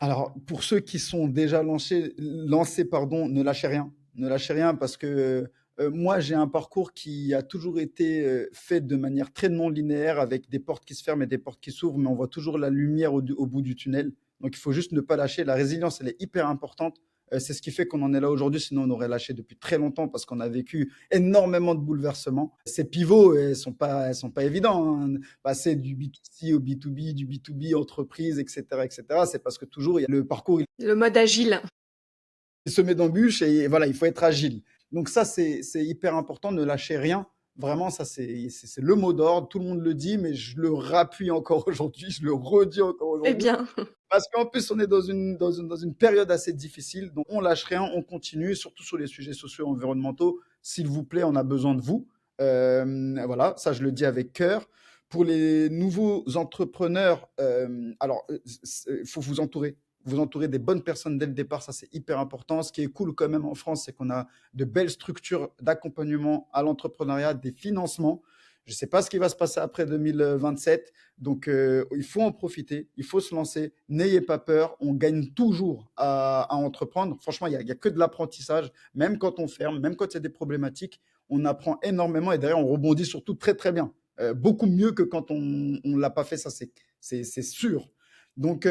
Alors, pour ceux qui sont déjà lancés, pardon, ne lâchez rien. Ne lâchez rien parce que, moi, j'ai un parcours qui a toujours été, fait de manière très non linéaire avec des portes qui se ferment et des portes qui s'ouvrent, mais on voit toujours la lumière au bout du tunnel. Donc il faut juste ne pas lâcher. La résilience, elle est hyper importante. C'est ce qui fait qu'on en est là aujourd'hui, sinon on aurait lâché depuis très longtemps parce qu'on a vécu énormément de bouleversements. Ces pivots, elles sont pas évidents, hein. Passer du B2C au B2B, du B2B entreprise, et cetera, c'est parce que toujours il y a le parcours, Le mode agile. il semé d'embûches et voilà, il faut être agile. Donc ça, c'est hyper important, ne lâchez rien. Vraiment, ça, c'est le mot d'ordre. Tout le monde le dit, mais je le rappuie encore aujourd'hui, je le redis encore Eh aujourd'hui. bien, Parce qu'en plus, on est dans une période assez difficile, donc on lâche rien, on continue, surtout sur les sujets sociaux et environnementaux. S'il vous plaît, on a besoin de vous. Voilà, ça, je le dis avec cœur. Pour les nouveaux entrepreneurs, alors, il faut vous entourer des bonnes personnes dès le départ, ça c'est hyper important. Ce qui est cool quand même en France, c'est qu'on a de belles structures d'accompagnement à l'entrepreneuriat, des financements. Je ne sais pas ce qui va se passer après 2027, donc il faut en profiter, il faut se lancer. N'ayez pas peur, on gagne toujours à entreprendre. Franchement, il y a que de l'apprentissage, même quand on ferme, même quand il y a des problématiques, on apprend énormément et derrière on rebondit surtout très très bien. Beaucoup mieux que quand on ne l'a pas fait, ça c'est sûr. Donc